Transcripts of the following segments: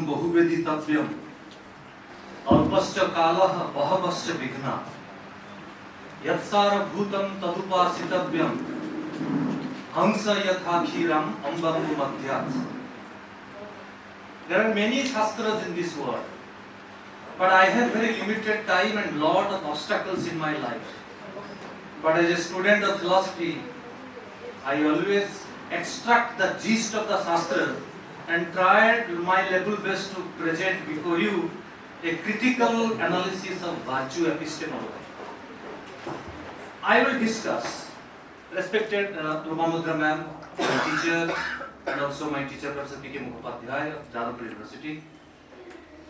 बहुवेदितव्यम् अल्पश्च कालः बहवश्च विघ्ना यत्सारभूतं तदुपासितव्यम् हंस यथा क्षीरम् अम्बम्बु मध्यात्. There are many shastras in this world, but I have very limited time and lot of obstacles in my life. But as a student of philosophy, I always extract the gist of the shastras and try my level best to present before you a critical analysis of virtue epistemology. I will discuss, respected Lomamudra ma'am, my teacher, and also my teacher Professor P.K. Mukhopadhyay of Jadavpur University,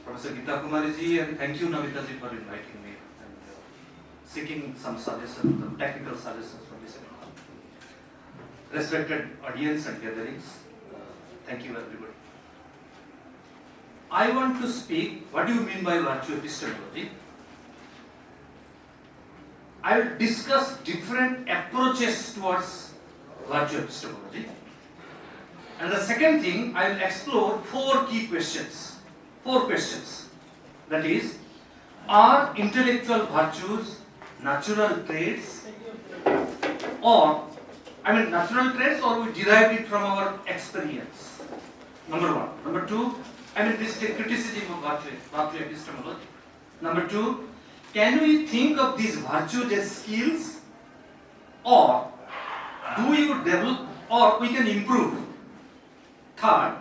Professor Gita Kumari ji, and thank you Namita ji for inviting me and seeking some suggestions, some technical suggestions for this seminar. Respected audience and gatherings, thank you everybody. I want to speak, what do you mean by virtue epistemology? I will discuss different approaches towards virtue epistemology. And the second thing, I will explore four key questions. Four questions. That is, are intellectual virtues natural traits natural traits or we derived it from our experience? Number one. Number two, this is the criticism of virtue epistemology. Number two, can we think of these virtues as skills, or do we develop, or we can improve? Third,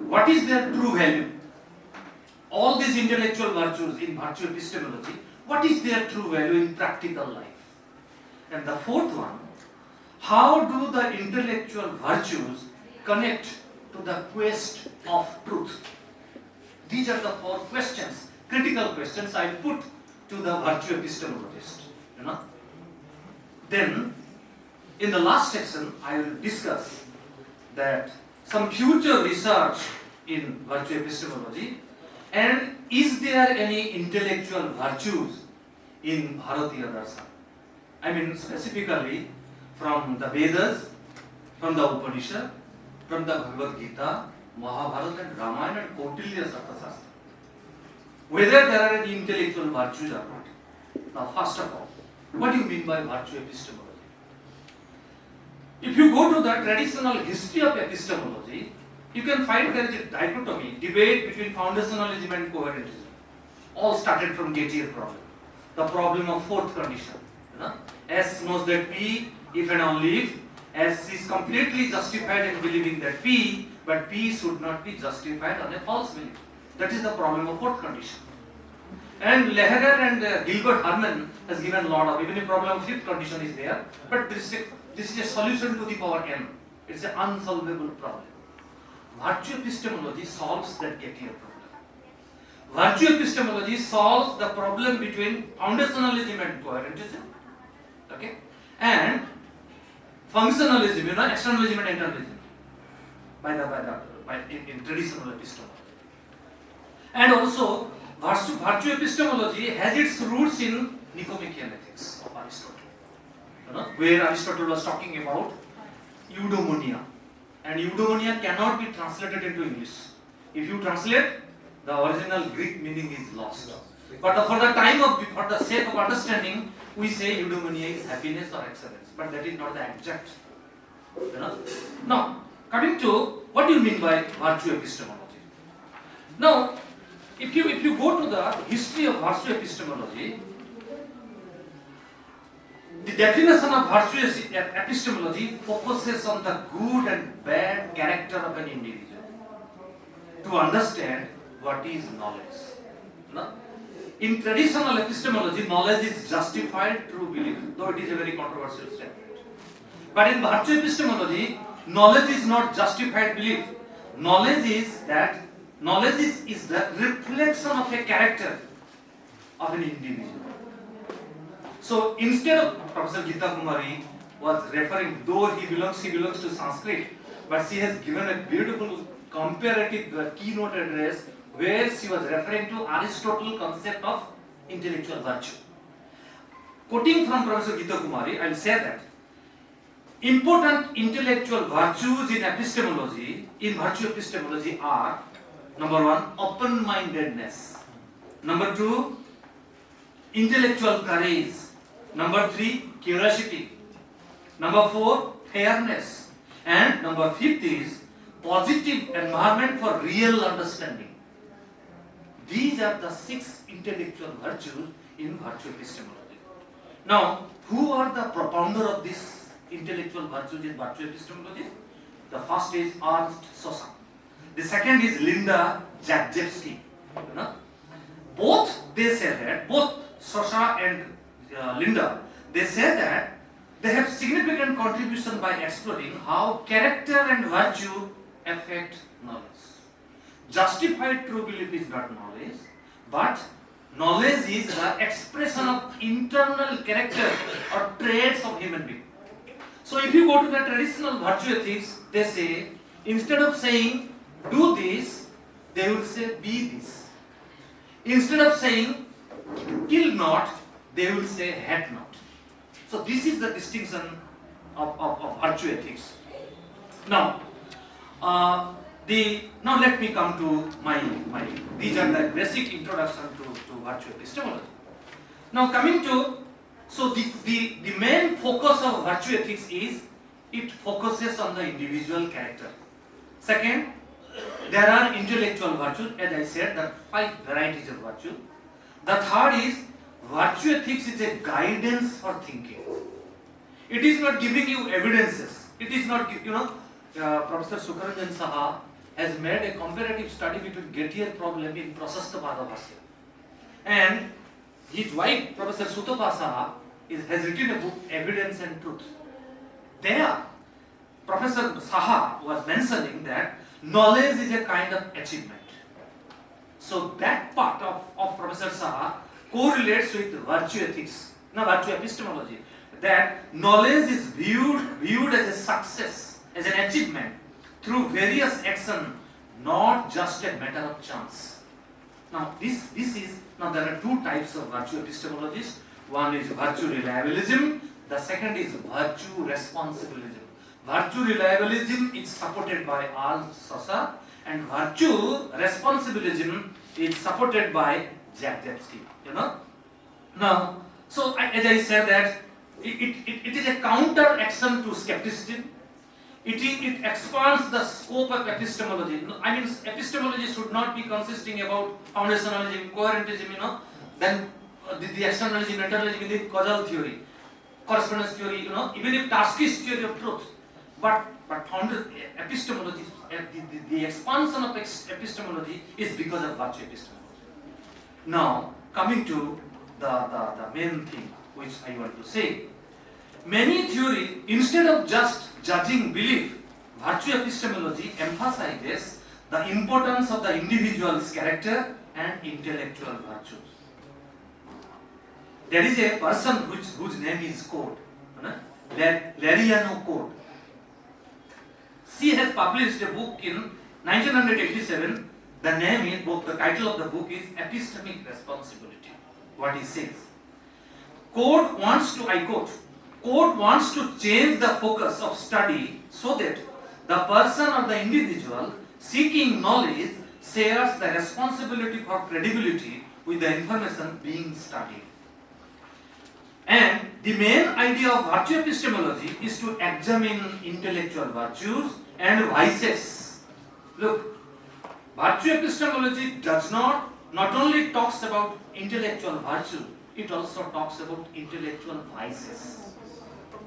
what is their true value? All these intellectual virtues in virtue epistemology, what is their true value in practical life? And the fourth one, how do the intellectual virtues connect to the quest of truth? These are the four questions, critical questions I put to the virtue epistemologist. Then, in the last section, I will discuss that some future research in virtue epistemology, and is there any intellectual virtues in Bharatiya Darshan? Specifically from the Vedas, from the Upanishad, from the Bhagavad Gita, Mahabharata and Ramayana and Kautilya Satrasastra. Whether there are any intellectual virtues or not. Now, first of all, what do you mean by virtue epistemology? If you go to the traditional history of epistemology, you can find there is a dichotomy, debate between foundationalism and coherentism. All started from Gettier problem, the problem of fourth condition. S knows that P, if and only if, S is completely justified in believing that P, but P should not be justified on a false belief. That is the problem of fourth condition. And Lehrer and Gilbert Herman has given a lot of, even a problem of fifth condition is there, but this is a solution to the power n. It's an unsolvable problem. Virtue epistemology solves that Gettier problem. Virtue epistemology solves the problem between foundationalism and coherentism, okay, and functionalism, externalism and internalism, in traditional epistemology. And also, virtue epistemology has its roots in Nicomachean ethics of Aristotle, where Aristotle was talking about eudaimonia, and eudaimonia cannot be translated into English. If you translate, the original Greek meaning is lost. But for the sake of understanding, we say eudaimonia is happiness or excellence, but that is not the exact. Now, coming to what do you mean by virtue epistemology? Now, if you go to the history of virtue epistemology, the definition of virtue epistemology focuses on the good and bad character of an individual to understand what is knowledge. In traditional epistemology, knowledge is justified through belief, though it is a very controversial statement. But in virtue epistemology, knowledge is not justified belief. Knowledge is the reflection of a character of an individual. So instead of Professor Gita Kumari was referring, though he belongs to Sanskrit, but she has given a beautiful comparative keynote address where she was referring to Aristotle's concept of intellectual virtue. Quoting from Professor Gita Kumari, I will say that important intellectual virtues in virtue epistemology are Number one, open-mindedness. Number two, intellectual courage. Number three, curiosity. Number four, fairness. And number fifth is positive environment for real understanding. These are the 6 intellectual virtues in virtue epistemology. Now, who are the propounder of these intellectual virtues in virtue epistemology? The first is Ernst Sosa. The second is Linda Jagjewski. Both they say that, both Sosa and Linda, they say that they have significant contribution by exploring how character and virtue affect knowledge. Justified true belief is not knowledge, but knowledge is the expression of internal character or traits of human being. So if you go to the traditional virtue ethics, they say, instead of saying do this, they will say be this. Instead of saying kill not, they will say hate not. So this is the distinction of virtue ethics. Now, now let me come to these are the basic introduction to virtue epistemology. Now coming to, so the main focus of virtue ethics is, it focuses on the individual character. Second, there are intellectual virtues, as I said, there are 5 varieties of virtue. The third is, virtue ethics is a guidance for thinking. It is not giving you evidences. It is not, Professor Sukharanjan Saha has made a comparative study between Gettier problem in Prasasta Padabhasya. And his wife, Professor Sutapa Saha, has written a book, Evidence and Truth. There, Professor Saha was mentioning that knowledge is a kind of achievement. So that part of Professor Saha correlates with virtue ethics, virtue epistemology, that knowledge is viewed as a success, as an achievement through various action, not just a matter of chance. Now there are 2 types of virtue epistemologists. One is virtue reliabilism, the second is virtue responsibilism. Virtue reliabilism is supported by Ernst Sosa, and virtue responsibilism is supported by Jagjewski. Now, so as I said that it is a counter action to skepticism. It expands the scope of epistemology. I mean, epistemology should not be consisting about foundationalism, coherentism, then the externalism, internalism, the causal theory, correspondence theory, even if Tarski's theory of truth. But epistemology, the expansion of epistemology is because of virtue epistemology. Now, coming to the main thing which I want to say. Many theories, instead of just judging belief, virtue epistemology emphasizes the importance of the individual's character and intellectual virtues. There is a person whose name is Code, Lariano Code. She has published a book in 1987. The name is, the title of the book is Epistemic Responsibility. What he says. Code wants to, I quote, Code wants to change the focus of study so that the person or the individual seeking knowledge shares the responsibility for credibility with the information being studied. And the main idea of virtue epistemology is to examine intellectual virtues and vices. Look, virtue epistemology does not only talks about intellectual virtue, it also talks about intellectual vices.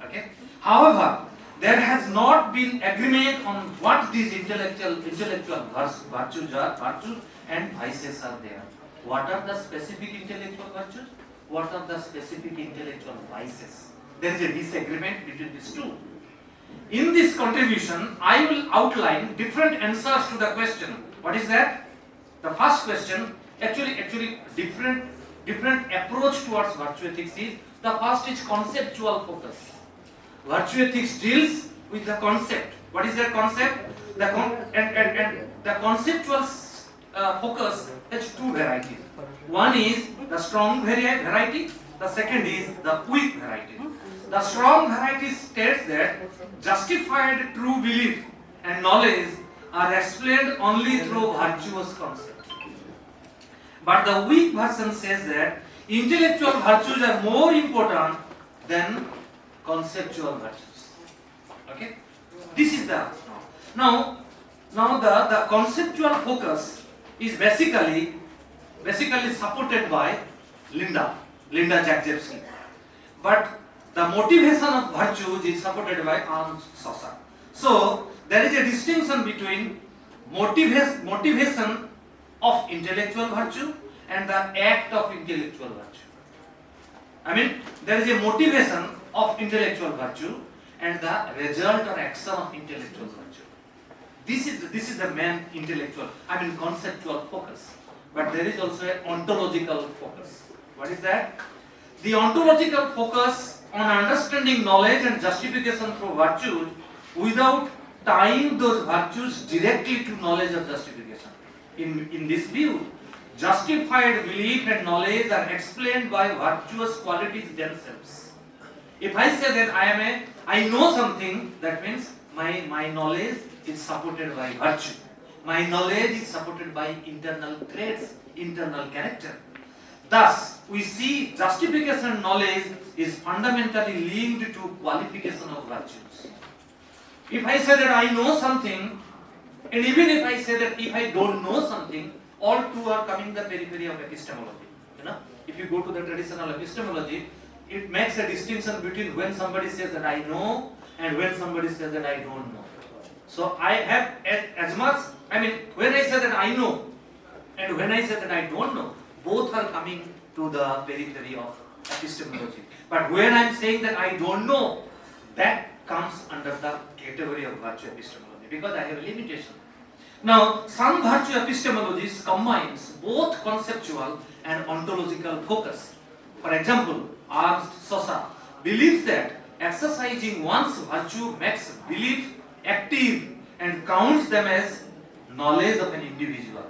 Okay? However, there has not been agreement on what these intellectual virtues are, virtues and vices are there. What are the specific intellectual virtues? What are the specific intellectual vices? There is a disagreement between these two. In this contribution, I will outline different answers to the question. What is that? The first question, actually different approach towards virtue ethics is, the first is conceptual focus. Virtue ethics deals with the concept. What is that concept? The conceptual focus has 2 varieties. One is the strong variety, the second is the weak variety. The strong variety states that justified true belief and knowledge are explained only through virtuous concept. But the weak version says that intellectual virtues are more important than conceptual virtues. Okay? This is the now the conceptual focus is basically supported by Linda Jagjewski. But the motivation of virtues is supported by Ernst Sosa. So there is a distinction between motivation of intellectual virtue and the act of intellectual virtue. I mean, there is a motivation of intellectual virtue and the result or action of intellectual virtue. This is the main conceptual focus. But there is also an ontological focus. What is that? The ontological focus on understanding knowledge and justification through virtues without tying those virtues directly to knowledge or justification. In this view, justified belief and knowledge are explained by virtuous qualities themselves. If I say that I know something, that means my knowledge is supported by virtue. My knowledge is supported by internal traits, internal character. Thus, we see justification knowledge is fundamentally linked to qualification of virtues. If I say that I know something, and even if I say that if I don't know something, all two are coming the periphery of epistemology. If you go to the traditional epistemology, it makes a distinction between when somebody says that I know and when somebody says that I don't know. So I have as much, when I say that I know and when I say that I don't know, both are coming to the periphery of epistemology. But when I am saying that I don't know, that comes under the category of virtue epistemology because I have a limitation. Now, some virtue epistemologies combines both conceptual and ontological focus. For example, Ernst Sosa believes that exercising one's virtue makes belief active and counts them as knowledge of an individual.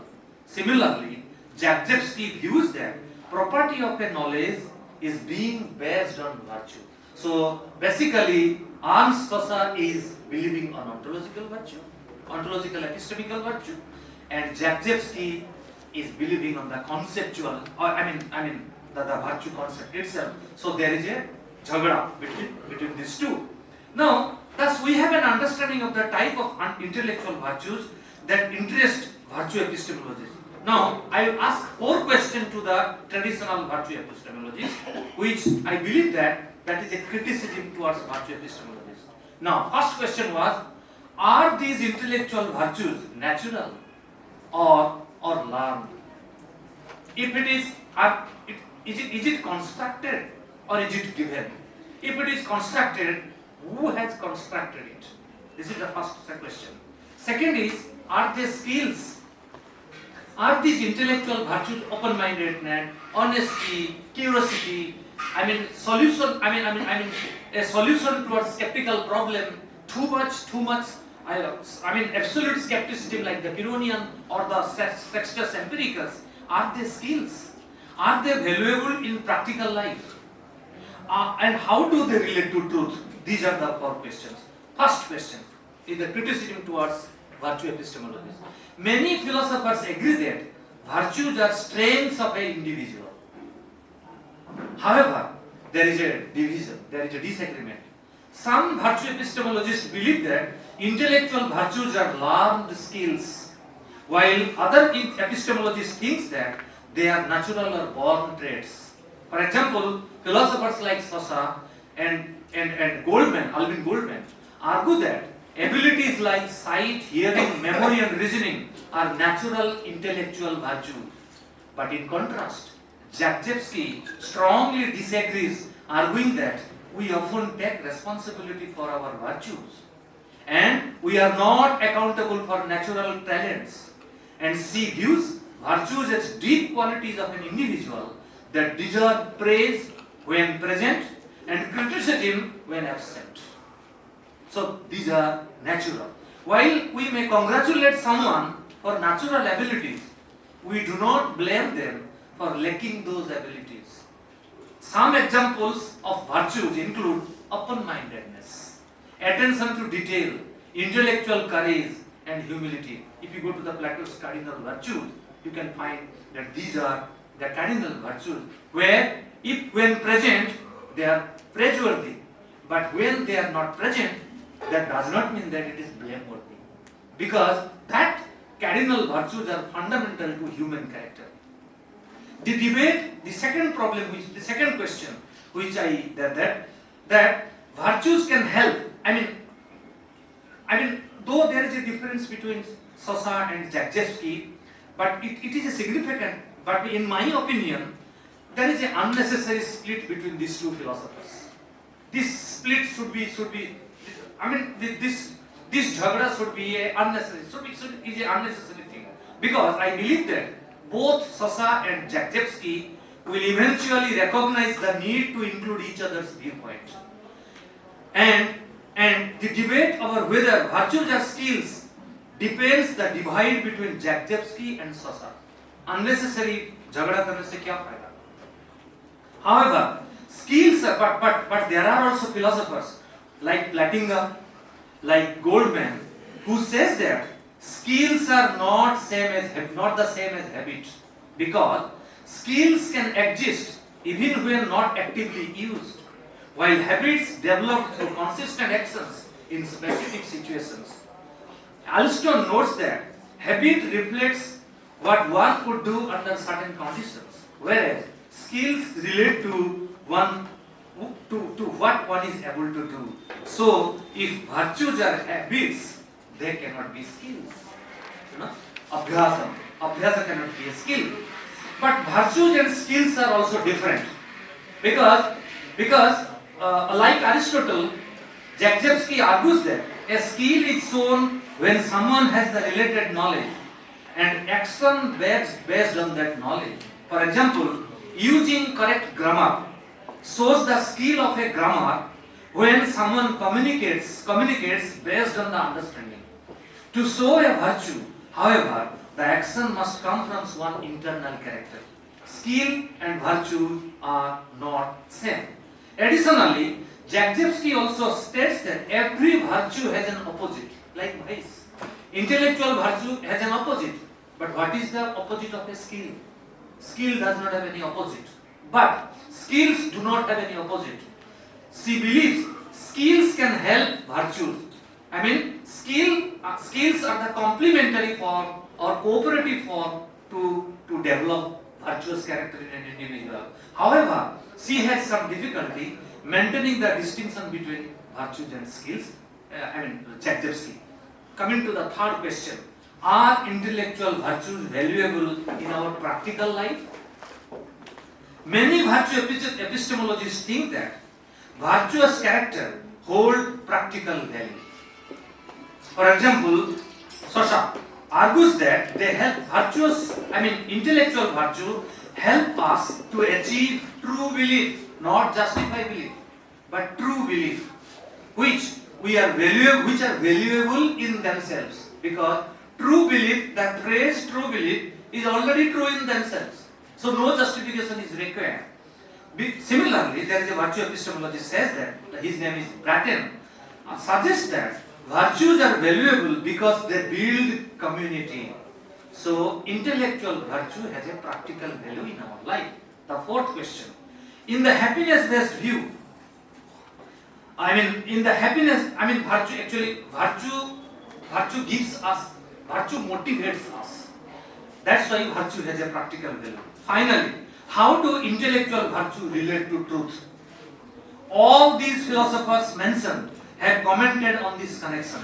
Similarly, Jagjewski views that property of a knowledge is being based on virtue. So basically, Ernst Sosa is believing on ontological virtue, ontological epistemical virtue, and Jagjewski is believing on the conceptual, the virtue concept itself. So there is a jhagda between these two. Now, thus we have an understanding of the type of intellectual virtues that interest virtue epistemologists. Now, I will ask 4 questions to the traditional virtue epistemologists, which I believe that is a criticism towards virtue epistemologists. Now, first question was, are these intellectual virtues natural or learned? If it is, is it constructed or is it given? If it is constructed, who has constructed it? This is the first question. Second is, are they skills? Are these intellectual virtues open-mindedness, honesty, curiosity? A solution towards skeptical problem. Too much. Absolute skepticism like the Pyrrhonian or the Sextus Empiricus. Are they skills? Are they valuable in practical life? And how do they relate to truth? These are the 4 questions. First question is the criticism towards virtue epistemologies. Many philosophers agree that virtues are strengths of an individual. However, there is a division, there is a disagreement. Some virtue epistemologists believe that intellectual virtues are learned skills, while other epistemologists think that they are natural or born traits. For example, philosophers like Sosa and Alvin Goldman argue that abilities like sight, hearing, memory and reasoning are natural intellectual virtues. But in contrast, Jagjewski strongly disagrees, arguing that we often take responsibility for our virtues and we are not accountable for natural talents, and she views virtues as deep qualities of an individual that deserve praise when present and criticism when absent. So these are natural. While we may congratulate someone for natural abilities, we do not blame them for lacking those abilities. Some examples of virtues include open-mindedness, attention to detail, intellectual courage, and humility. If you go to the Plato's cardinal virtues, you can find that these are the cardinal virtues, where if when present, they are praiseworthy, but when they are not present, that does not mean that it is blameworthy, because that cardinal virtues are fundamental to human character. The debate, the second problem, the second question, which that virtues can help. I mean, though there is a difference between Sosa and Zagzebski, but it is a significant. But in my opinion, there is an unnecessary split between these two philosophers. This split should be. This jhagda should be a unnecessary. Is a unnecessary thing, because I believe that both Sosa and Zagzebski will eventually recognize the need to include each other's viewpoint. And the debate over whether virtues are skills depends the divide between Zagzebski and Sosa. Unnecessary jhagda karne se kya fayda? However, skills are, but there are also philosophers like Platinga, like Goldman, who says that skills are not the same as habit, because skills can exist even when not actively used, while habits develop through consistent actions in specific situations. Alston notes that habit reflects what one could do under certain conditions, whereas skills relate to what one is able to do. So, if virtues are habits, they cannot be skills. Abhyasa cannot be a skill. But virtues and skills are also different, because like Aristotle, Zagzebski argues that a skill is shown when someone has the related knowledge and action based on that knowledge. For example, using correct grammar shows the skill of a grammar when someone communicates based on the understanding. To show a virtue, however, the action must come from one's internal character. Skill and virtue are not same. Additionally, Zagzebski also states that every virtue has an opposite, like vice. Intellectual virtue has an opposite, but what is the opposite of a skill? Skill does not have any opposite, but skills do not have any opposite. She believes skills can help virtues. Skills are the complementary form or cooperative form to develop virtuous character in an individual. However, she had some difficulty maintaining the distinction between virtues and skills. Zagzebski. Coming to the third question, are intellectual virtues valuable in our practical life? Many virtue epistemologists think that virtuous character hold practical value. For example, Sosha argues that they help intellectual virtue help us to achieve true belief, not justify belief, but true belief, which are valuable in themselves, because true belief, the phrase true belief is already true in themselves, so no justification is required. Similarly, there is a virtue epistemologist says that, his name is Bratton, suggests that virtues are valuable because they build community. So virtue has a practical value in our life. The fourth question, in the happiness-based view, virtue gives us, virtue motivates us. That's why virtue has a practical value. Finally, how do intellectual virtue relate to truth? All these philosophers mentioned have commented on this connection.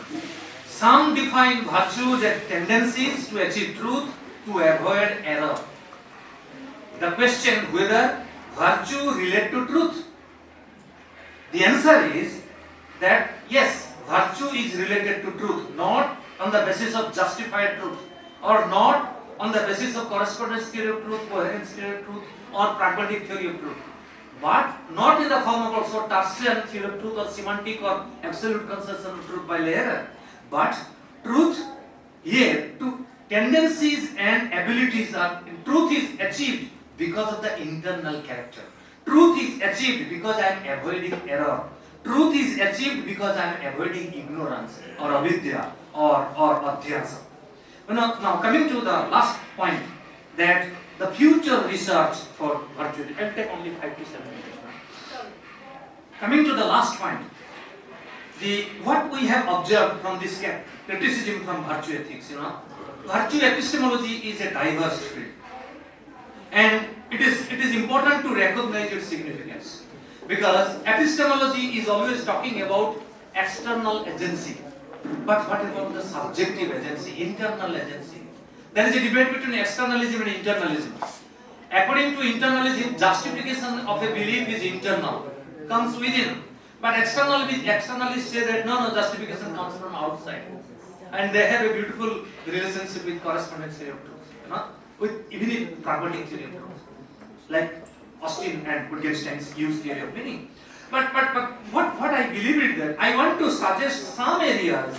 Some define virtues as tendencies to achieve truth, to avoid error. The question whether virtue relate to truth, the answer is that yes, virtue is related to truth, not on the basis of justified truth, or not on the basis of correspondence theory of truth, coherence theory of truth, or pragmatic theory of truth, but not in the form of also Tarskian theory of truth or semantic or absolute conception of truth by Lehrer, but truth here to tendencies and abilities are, truth is achieved because of the internal character. Truth is achieved because I am avoiding error. Truth is achieved because I am avoiding ignorance or avidya or adhyasa. Now coming to the last point, that the future research for virtue, it will take only 5 to 7 minutes. Coming to the last point, what we have observed from this criticism from virtue ethics, virtue epistemology is a diverse field, and it is important to recognize its significance, because epistemology is always talking about external agency, but what about the subjective agency, internal agency? There is a debate between externalism and internalism. According to internalism, justification of a belief is internal, comes within. But externalists say that no, justification comes from outside. And they have a beautiful relationship with correspondence theory of truth, with even in pragmatic theory of truth, like Austin and Wittgenstein's use theory of meaning. But what I believe is that I want to suggest some areas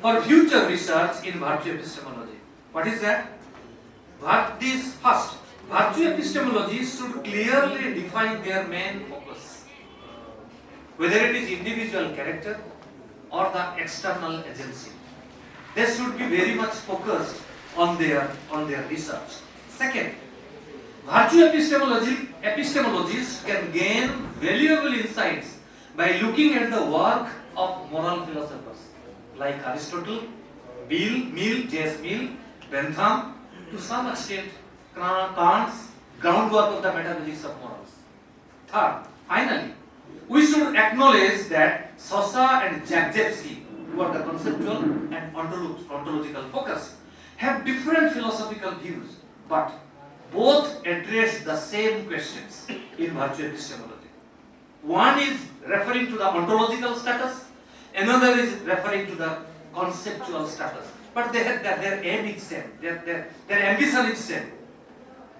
for future research in virtue epistemology. What is that? First, virtue epistemology should clearly define their main focus, whether it is individual character or the external agency. They should be very much focused on their research. Second, virtue epistemologists can gain valuable insights by looking at the work of moral philosophers like Aristotle, Mill, J.S. Mill, Bentham, to some extent Kant's groundwork of the metaphysics of morals. Third, finally, we should acknowledge that Sosa and Zagzebski, who are the conceptual and ontological focus, have different philosophical views, but both address the same questions in virtue epistemology. One is referring to the ontological status, another is referring to the conceptual status. But their aim is same, their ambition is same.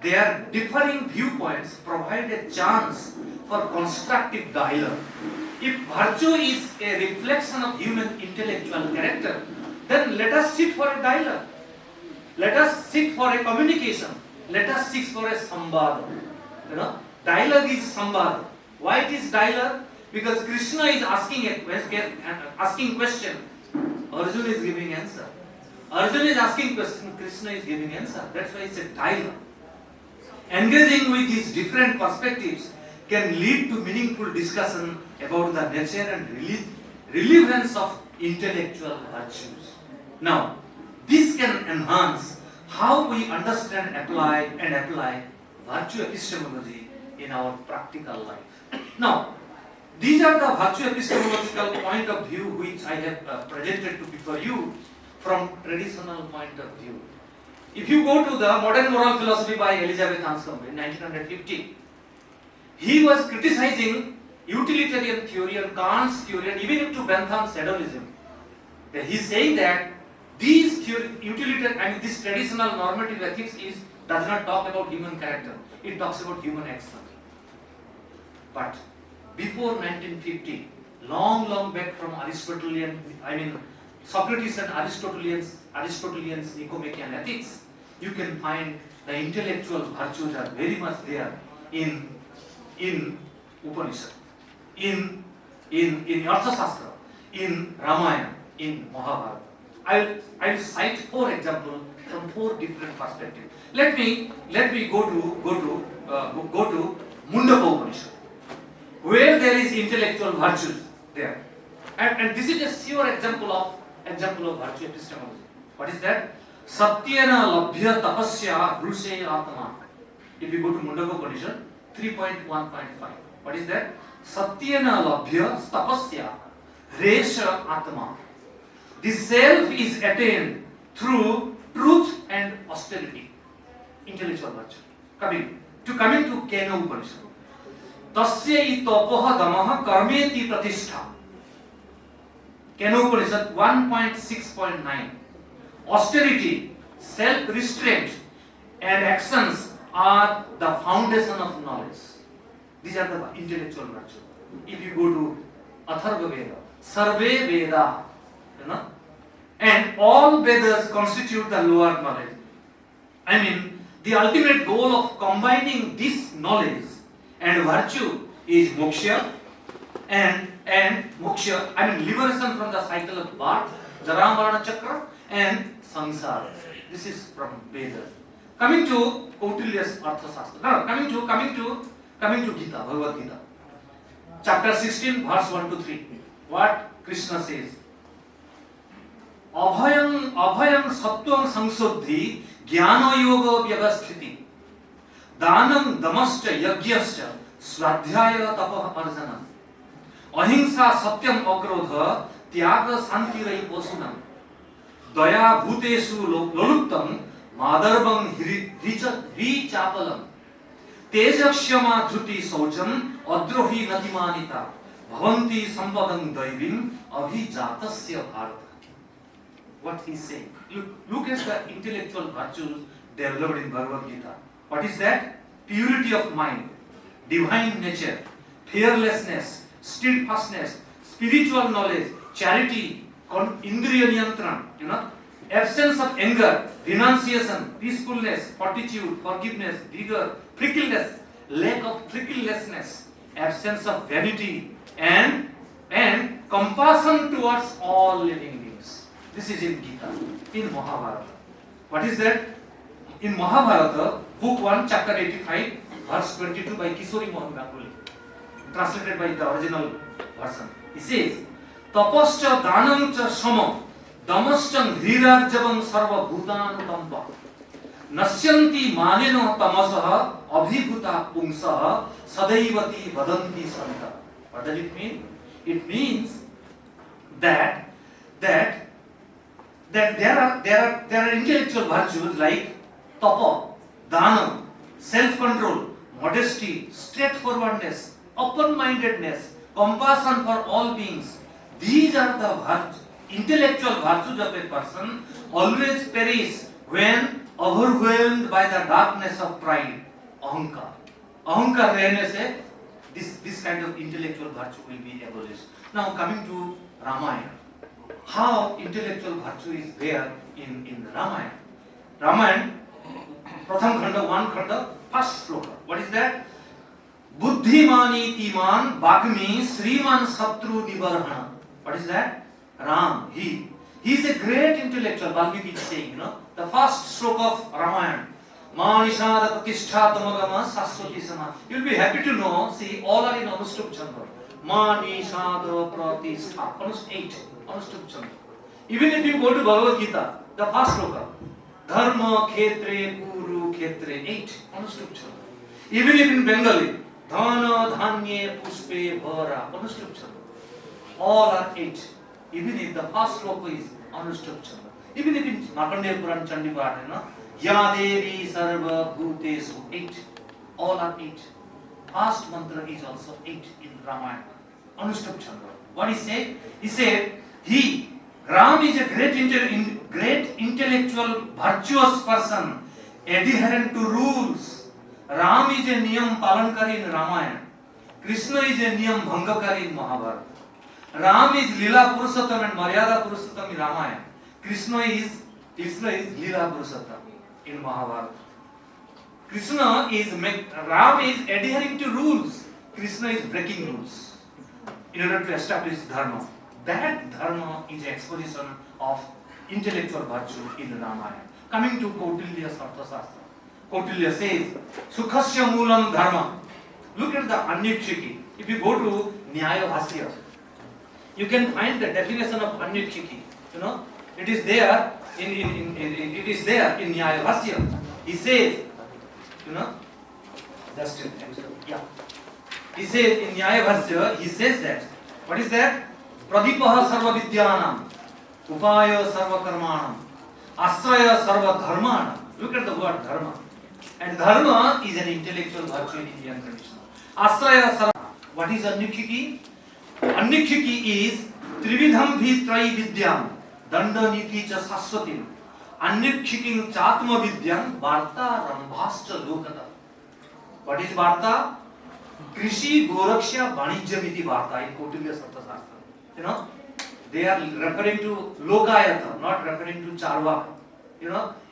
Their differing viewpoints provide a chance for constructive dialogue. If virtue is a reflection of human intellectual character, then let us sit for a dialogue. Let us sit for a communication. Let us seek for a sambad. Dialogue is sambad. Why it is dialogue? Because Krishna is asking question. Arjuna is giving answer. Arjuna is asking question. Krishna is giving answer. That's why it's a dialogue. Engaging with these different perspectives can lead to meaningful discussion about the nature and relevance of intellectual virtues. Now, this can enhance how we understand apply virtue epistemology in our practical life. Now, these are the virtue epistemological point of view which I have presented before you from traditional point of view. If you go to the Modern Moral Philosophy by Elizabeth Anscombe in 1950, he was criticizing utilitarian theory and Kant's theory and even into Bentham's hedonism. He is saying that this traditional normative ethics does not talk about human character, it talks about human action. But before 1950, long back from Socrates and Aristotelian's Nicomachean ethics, you can find the intellectual virtues are very much there in Upanishad, in Arthashastra, in Ramayana, in Mahabharata. I'll cite 4 examples from 4 different perspectives. Let me go to Mundaka Upanishad, where there is intellectual virtues there, and this is a sure example of virtue epistemology. What is that? Satyena labhya tapasya rushe atma. If you go to Mundaka Upanishad 3.1.5, what is that? Satyena labhya tapasya resha atma. The self is attained through truth and austerity, intellectual virtue. Coming to Kena Upanishad. Tasya itopoha damaha karmeti pratishtha. Kena Upanishad 1.6.9. Austerity, self-restraint and actions are the foundation of knowledge. These are the intellectual virtues. If you go to Atharva Veda, Sarve Veda, and all Vedas constitute the lower knowledge. The ultimate goal of combining this knowledge and virtue is moksha and moksha, liberation from the cycle of birth, Jara Marana Chakra and Samsara. This is from Vedas. Coming to Kautilya's Arthashastra. Now, coming to Gita, Bhagavad Gita. Chapter 16, verse 1 to 3. What Krishna says? Abhayam sattvam samsuddhi jnana yoga vyavasthiti danam damascha yagyascha swadhyaya tapah arjana ahimsa satyam akrodha tyaga shantirai posunam daya bhutesu loluptam madarbam hrichapalam tejashama dhruti saucham adrohi natimanita bhavanti sampadam daivim abhijatasya bharata. What he is saying. Look at the intellectual virtues developed in Bhagavad Gita. What is that? Purity of mind, divine nature, fearlessness, steadfastness, spiritual knowledge, charity, indriya niyantran, absence of anger, renunciation, peacefulness, fortitude, forgiveness, vigor, prickliness, lack of pricklessness, absence of vanity, and compassion towards all living beings. This is in Gita, in Mahabharata. What is that? In Mahabharata, book 1, chapter 85, verse 22 by Kishori Mohan Ganguly, translated by the original version. He says, Tapascha danam cha samam damascham hrirarjavam sarva bhutanutamba nasyanti maneno tamasaha abhibhuta pumsaha sadaivati vadanti santa. What does it mean? It means that there are intellectual virtues like tapa, dana, self-control, modesty, straightforwardness, open-mindedness, compassion for all beings. These are the intellectual virtues of a person always perish when overwhelmed by the darkness of pride, ahankar. Ahankar rehne se this kind of intellectual virtue will be abolished. Now coming to Ramayana. How intellectual virtue is there in Ramayana. Ramayana, Pratham Khanda, 1 Khanda, first sloka. What is that? Buddhimani timan bagmi sriman satru nibarhana. What is that? Ram, he is a great intellectual. Valmiki is saying, the first sloka of Ramayana. Manishada pratishthatamagama saswati sama. You will be happy to know, see, all are in Anushtup Chandra. Manishada pratishtha, 8. Even if you go to Bhagavad Gita, the first sloka, Dharma Khetre Kuru Khetre, 8. Even if in Bengali, Dhana Dhanye Pushpe Bhara, all are 8. Even if the first sloka is Anushtup Chandra. Even if in Markandeya Puran Chandi Path, Ya Devi Sarva Bhutesu, 8. All are 8. First mantra is also 8 in Ramayana. Anushtup Chandra. What he said? He said, Ram is a great intellectual, virtuous person, adherent to rules. Ram is a niyam palankari in Ramayana. Krishna is a niyam bhangakari in Mahabharata. Ram is Lila Purushottam and Maryada Purushottam in Ramayana. Krishna is Lila Purushottam in Mahabharata. Ram is adhering to rules. Krishna is breaking rules in order to establish dharma. That dharma is exposition of intellectual virtue in Ramayana. Coming to Kautilya's Arthashastra. Kautilya says, Sukhasya Moolam Dharma. Look at the Anyukshiki. If you go to Nyaya Bhasya, you can find the definition of Anyukshiki. It is there in Nyaya Bhasya. He says, He says in Nyaya Bhasya, he says that. What is that? Pradipaha sarva vidyanam, upaya sarva karmanam, asraya sarva dharmanam. Look at the word dharma. And dharma is an intellectual virtue in Indian tradition. Asraya sarva. What is Anyukshiki? Anyukshiki is Trividham bhi trai vidyam, danda niti cha saswatim, Anyukshiking chatma vidyam, varta rambhascha lokata. What is varta? Krishi goraksha vanijyam iti varta in Kautilya's Arthashastra. They are referring to Lokayata, not referring to Charvaka.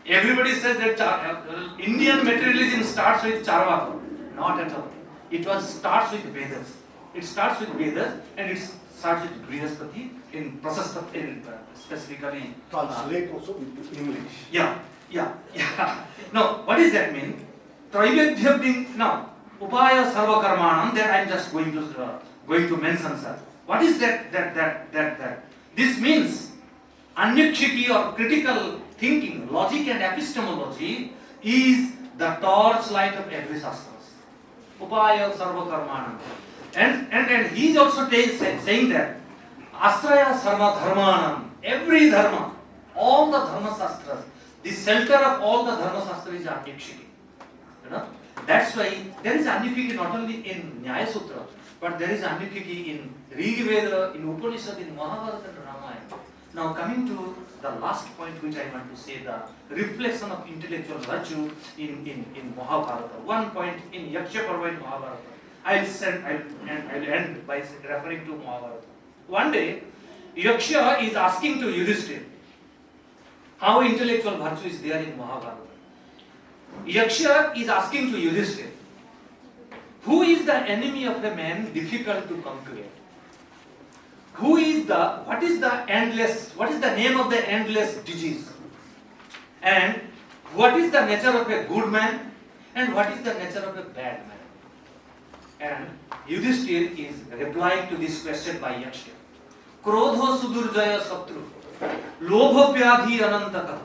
Everybody says that Indian materialism starts with Charvaka. Not at all. It starts with Vedas. It starts with Vedas and it started Brihaspati in process of specifically. Translate also into English. Yeah. Now, what does that mean? Traibedhyam being now upaya sarva karmanam. That I am just going to mention, sir. What is that? This means anyakshiki or critical thinking, logic and epistemology is the torchlight of every shastras. Upaya sarva karmanam. And he is also saying that asraya sarva dharmanam. Every dharma, all the dharma shastras, the center of all the dharma shastras is anyakshiki. You know? That's why there is anyakshiki not only in Nyaya Sutra, but there is anyakshiki in Rig Veda, in Upanishad, in Mahabharata and Ramayana. Now coming to the last point which I want to say, the reflection of intellectual virtue in Mahabharata. One point in Yaksha Parva in Mahabharata. I'll end by referring to Mahabharata. One day, Yaksha is asking to Yudhishthira how intellectual virtue is there in Mahabharata. Yaksha is asking to Yudhishthira, who is the enemy of a man difficult to conquer? What is the name of the endless disease? And what is the nature of a good man? And what is the nature of a bad man? And Yudhishthira is replying to this question by Yaksha. Krodho sudurjaya satru, lobha pyadhi anantaka,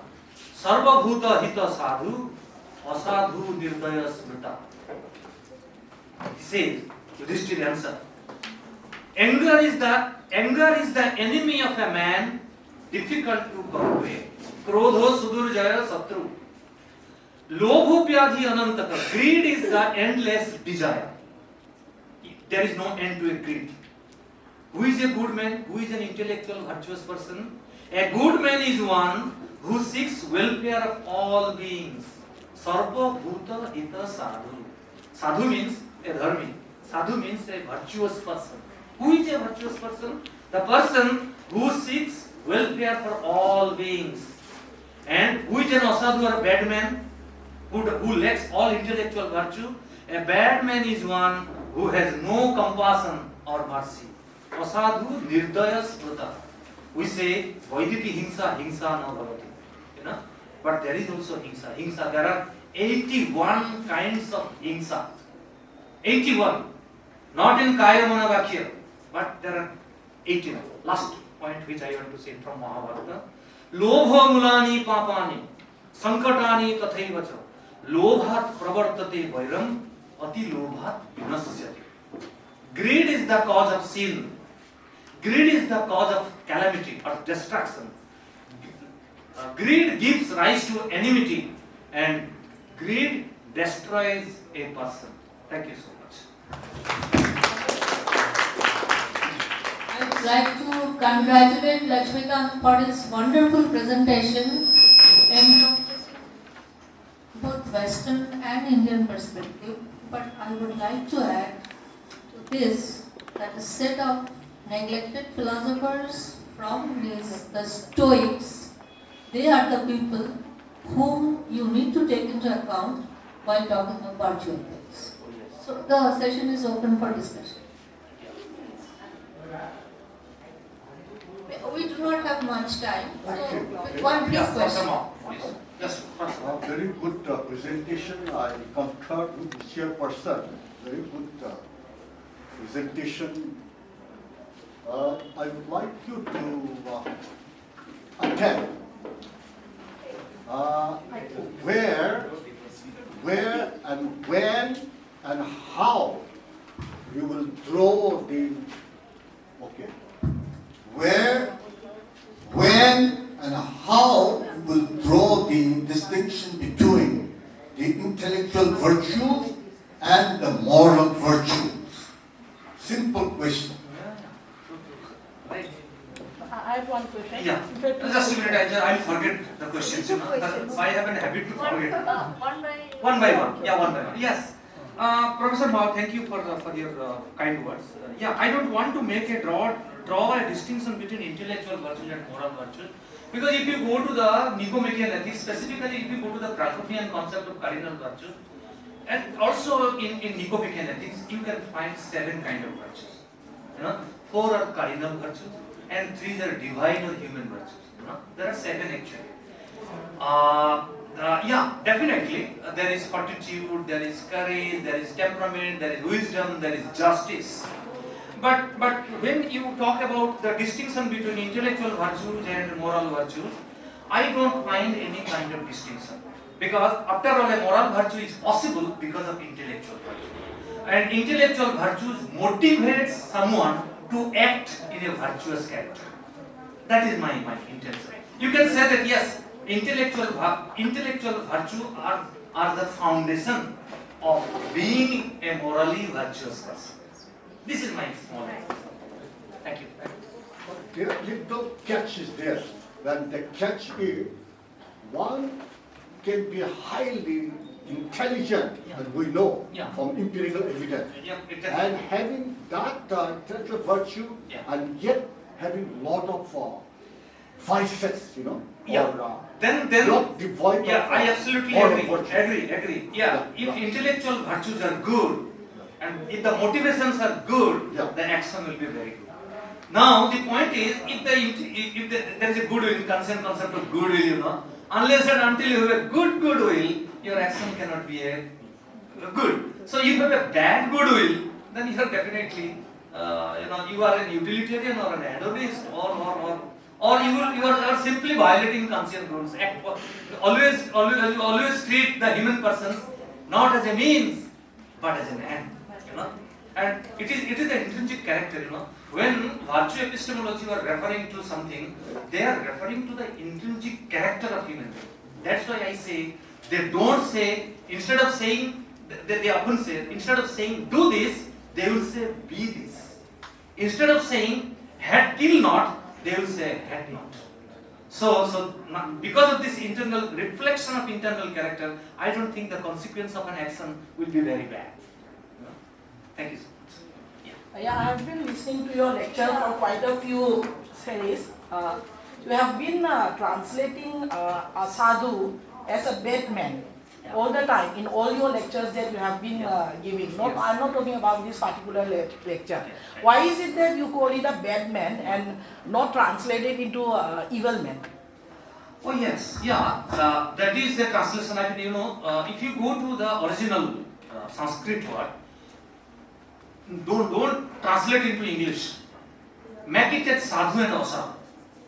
sarva bhuta hita sadhu, asadhu nirdaya smrita. He says, Yudhishthira answer, anger is the enemy of a man difficult to conquer. Krodho sudurjaya satru, lobha pyadhi anantaka. Greed is the endless desire. There is no end to a greed. Who is a good man? Who is an intellectual, virtuous person? A good man is one who seeks welfare of all beings. Sarva bhuta hita sadhu. Sadhu means a dharmi. Sadhu means a virtuous person. Who is a virtuous person? The person who seeks welfare for all beings. And who is an asadhu or a bad man? Who lacks all intellectual virtue? A bad man is one who has no compassion or mercy. Asadhu nirdaya smrita. We say Vaidiki hingsa na bhavati. You know? But there is also hingsa. There are 81 kinds of hingsa. 81. Not in Kaya Mana Vakya, but there are 81. Last point which I want to say from Mahabharata. Lobha mulani papani, sankatani tathaivacha. Lobhat pravartate vairam, ati lobhat vinasyati. Greed is the cause of sin. Greed is the cause of calamity or destruction. Greed gives rise to enmity, and greed destroys a person. Thank you so much. I would like to congratulate LAXMIKANTA for his wonderful presentation encompassing both Western and Indian perspective. But I would like to add to this that a set of neglected philosophers from the Stoics, they are the people whom you need to take into account while talking about virtue ethics. So the session is open for discussion. We do not have much time, so with one brief question. Yes, Very good presentation. I concur with the chairperson. Very good presentation. I would like you to attend where and when and how you will draw the where, when and how you will draw the distinction between the intellectual virtues and the moral virtues. Simple question. I have one question. Yeah, just a minute, I will forget the questions. You know, I have a habit to forget. One by one. Yeah, one by one. Yes. Professor Mao, thank you for your kind words. Yeah, I don't want to make a draw a distinction between intellectual virtue and moral virtue, because if you go to the Nicomachean ethics, specifically if you go to the Platonian concept of cardinal virtue, and also in Nicomachean ethics, you can find 7 kinds of virtues. You know, 4 are cardinal virtues, and 3 are divine or human virtues. There are 7 actually. Yeah, definitely. There is fortitude, there is courage, there is temperament, there is wisdom, there is justice. But when you talk about the distinction between intellectual virtues and moral virtues, I don't find any kind of distinction. Because after all, a moral virtue is possible because of intellectual virtue. And intellectual virtues motivates someone to act in a virtuous character. That is my intention. You can say that yes, intellectual virtue are the foundation of being a morally virtuous person. This is my small answer. Thank you. There little catch is there. When the catch is, one can be highly intelligent, and we know from empirical evidence, and having that intellectual virtue, and yet having lot of vices, or then not devoid of I absolutely moral agree. virtue. If intellectual virtues are good, and if the motivations are good, the action will be very good. Now the point is, if there is a goodwill, concept of goodwill, unless and until you have a good goodwill, your action cannot be a good. So if you have a bad goodwill, then you are definitely, you are an utilitarian or an hedonist, or you are simply violating conscience rules. Always treat the human persons not as a means, but as an end. And it is the intrinsic character. When virtue epistemology are referring to something, they are referring to the intrinsic character of human being. That's why I say they don't say, instead of saying, they often say, instead of saying do this, they will say be this. Instead of saying kill not, they will say had not. So because of this internal reflection of internal character, I don't think the consequence of an action will be very bad. Thank you so much. Yeah, I have been listening to your lecture for quite a few series. You have been translating a sadhu as a bad man all the time in all your lectures that you have been giving. I'm not talking about this particular lecture. Why is it that you call it a bad man and not translate it into evil man? Oh yes, that is the translation. I mean, if you go to the original Sanskrit word, don't translate into English. Make it as sadhu and asadhu.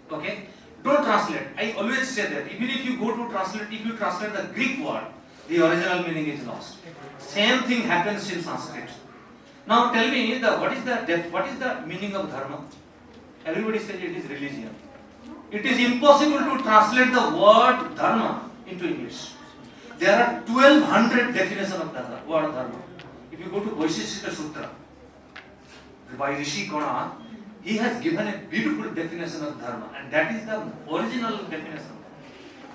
Okay? Don't translate. I always say that even if you go to translate, if you translate the Greek word, the original meaning is lost. Same thing happens in Sanskrit. Now tell me, what is the meaning of dharma? Everybody says it is religion. It is impossible to translate the word dharma into English. There are 1200 definitions of the word dharma. If you go to BSSS Sutra by Rishi Kona, he has given a beautiful definition of dharma, and that is the original definition.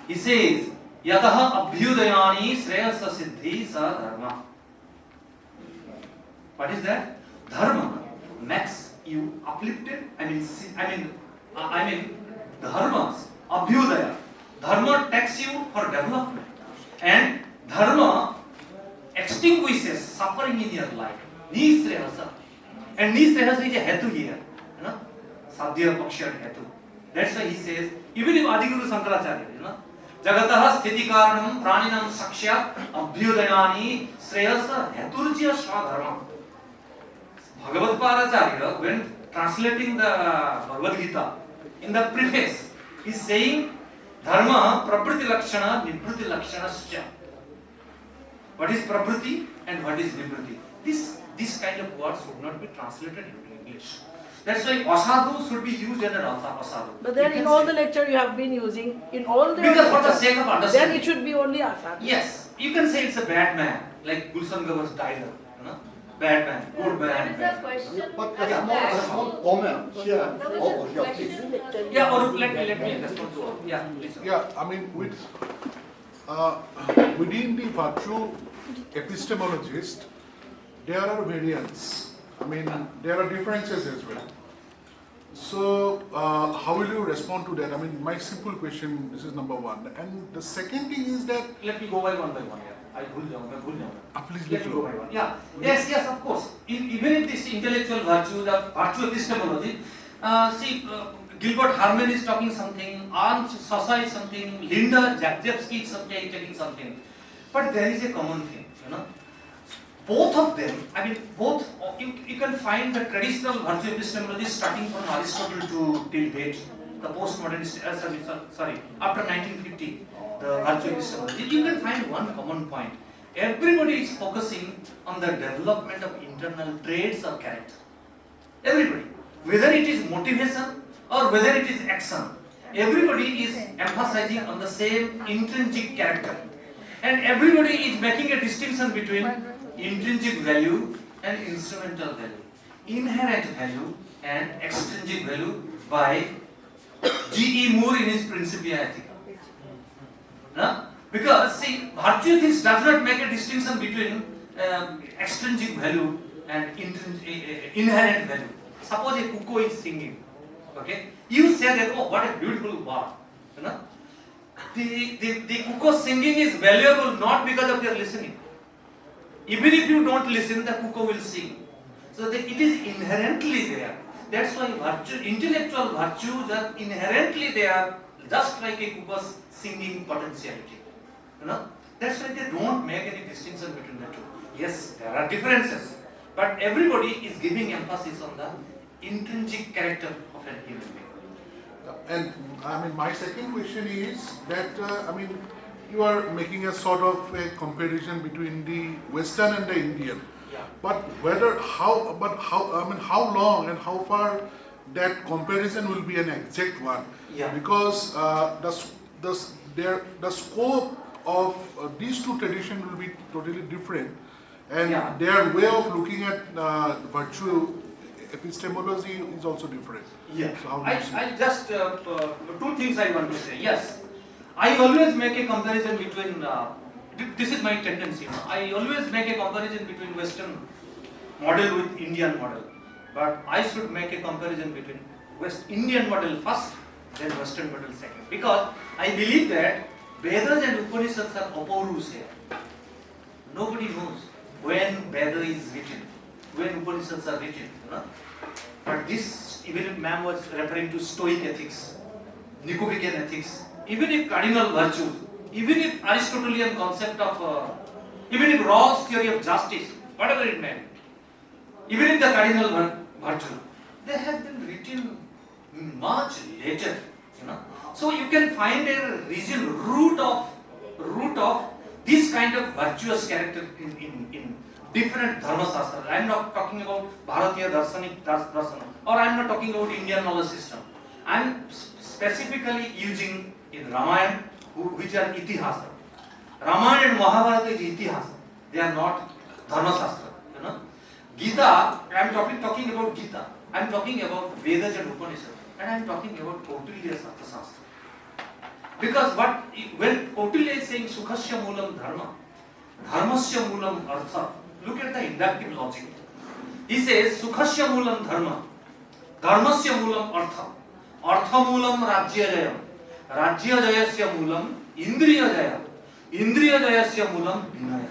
He says, Yataha abhyudayani shreyasa siddhi sa dharma. What is that? Dharma makes you uplifted. I mean, dharmas, abhyudaya. Dharma takes you for development, and dharma extinguishes suffering in your life. Nisreyasa. And nisreyasa is a hetu here. Sadhya Pakshat Hetu. That's why he says, even if Adiguru Sankaracharya, Jagatah Sthiti Karanam Praninam Sakshya Abhyudayani Shreyasa Heturjya Swadharma. Bhagavad Paracharya, when translating the Bhagavad Gita, in the preface, he is saying, Dharma Prabriti Lakshana Nibriti Lakshanascha. What is Prabriti and what is Nibriti? This kind of words should not be translated into English. That's why asadhu should be used as an asadhu. But then in all the lecture you have been using, in all the because for the sake of understanding. Then it should be only asadhu. Yes, you can say it's a bad man, like Gulshan Gavar's dialogue. Bad man, good man. There is a question. But a small comment here. Please. Yeah, or let me respond to it. Yeah, please. Yeah, I mean, within the virtue epistemologist, there are variants. I mean, there are differences as well. So, how will you respond to that? I mean, my simple question, this is number one. And the second thing is that... Let me go by one. Yeah. I bhul jaunga. Please Let let me me go by one. Yeah. Yes, of course. Even if this intellectual virtue, the virtue epistemology, Gilbert Harman is talking something, Arndt Sosa is something, Linda Jacobsky is something, taking something. But there is a common thing, Both of them, you can find the traditional virtue epistemology starting from Aristotle to till date, the postmodernist, after 1950, the virtue epistemology, you can find one common point. Everybody is focusing on the development of internal traits or character. Everybody. Whether it is motivation or whether it is action, everybody is emphasizing on the same intrinsic character. And everybody is making a distinction between intrinsic value and instrumental value. Inherent value and extrinsic value by G.E. Moore in his Principia Ethica. Because virtue ethics does not make a distinction between extrinsic value and inherent value. Suppose a cuckoo is singing, okay? You say that, oh, what a beautiful bird, The cuckoo singing is valuable not because of your listening. Even if you don't listen, the cuckoo will sing. So it is inherently there. That's why intellectual virtues are inherently there, just like a cuckoo's singing potentiality. That's why they don't make any distinction between the two. Yes, there are differences, but everybody is giving emphasis on the intrinsic character of a human being. And my second question is that you are making a sort of a comparison between the Western and the Indian. Yeah. But how long and how far that comparison will be an exact one? Yeah. Because the scope of these two traditions will be totally different, and their way of looking at virtue epistemology is also different. Yeah. So how do you see? I just two things I want to say. Yes, I always make a comparison between. This is my tendency. I always make a comparison between Western model with Indian model, but I should make a comparison between Indian model first, then Western model second, because I believe that Vedas and Upanishads are apaurus here. Nobody knows when Veda is written, when Upanishads are written. But this, even if ma'am was referring to Stoic ethics, Nicomachean ethics, even if cardinal virtues, even if Aristotelian concept of, even if Rawls' theory of justice, whatever it meant, even if the cardinal virtue, they have been written much later. So you can find a root of this kind of virtuous character in different dharma shastras. I am not talking about Bharatiya darsana, or I am not talking about Indian knowledge system. I am specifically using in Ramayana, which are itihasa. Ramayana and Mahabharata is itihasa. They are not dharma shastra. Gita, I am talking about Gita. I am talking about Vedas and Upanishads, and I am talking about Kautilya's Arthashastra. Because when Kautilya is saying Sukhasya Moolam Dharma, Dharmasya Moolam Artha, look at the inductive logic. He says Sukhasya Moolam Dharma, Dharmasya Moolam Artha, Artha Moolam Rajya Jayam, Rajya Jayasya Moolam Indriya Jaya, Indriya Jayasya Moolam Vinaya.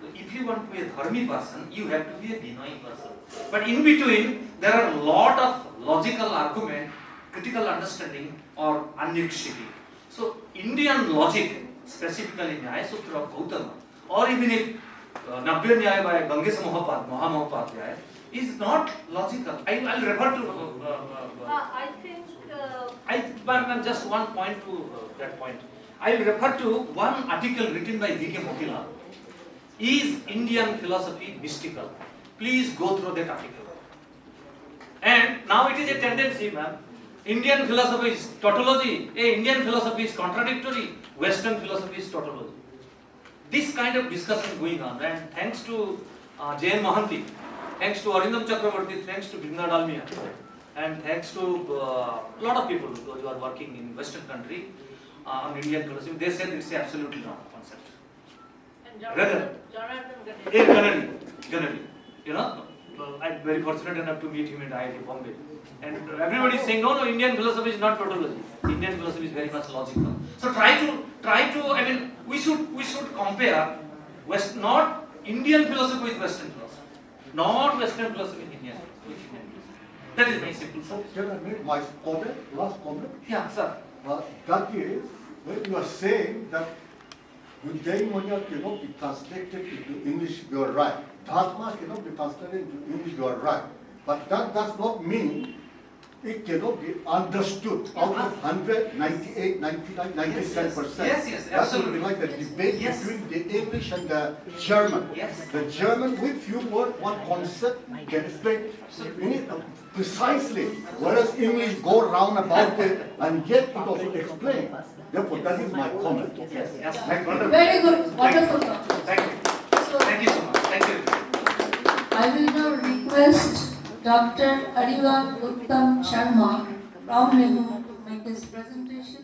So if you want to be a dharmi person, you have to be a Vinayi person. But in between, there are a lot of logical argument, critical understanding, or anyukshiti. So Indian logic, specifically Nyaya Sutra of Gautama, or even if Nabya Nyaya by Gangesa Mahamopadhyaya, is not logical. I'll refer to. I think. Just one point to that point. I'll refer to one article written by V.K. Motilal. Is Indian philosophy mystical? Please go through that article. And now it is a tendency, ma'am. Indian philosophy is tautology. Indian philosophy is contradictory. Western philosophy is tautology. This kind of discussion going on, and thanks to J.N. Mohanty, thanks to Arindam Chakravarti, thanks to Brinda Dalmia, and thanks to a lot of people who are working in Western country on Indian philosophy, they said it's absolutely wrong concept. Rather, generally, I'm very fortunate enough to meet him in IIT Bombay. And everybody is saying, no, Indian philosophy is not tautology. Indian philosophy is very much logical. So try to, we should compare not Indian philosophy with Western philosophy, not Western philosophy with Indian philosophy. That is very simple. So can I make my comment, last comment? Yeah, sir. That is, when you are saying that Buddhaimonia cannot be translated into English, you are right. Dharma cannot be translated into English, you are right. But that does not mean it cannot be understood out of 100, 98, 99, 97%. Yes, absolutely. That would be like the debate Yes. between the English and the German. Yes. The German with few words, one concept can explain precisely, whereas English go round about it and yet it also explain. Therefore, that is my comment. Yes. Wonderful. Very good, wonderful. Thank you. Thank you so much. Thank you. I will now request Dr. Arivan Uttam Sharma from Nehru to make his presentation.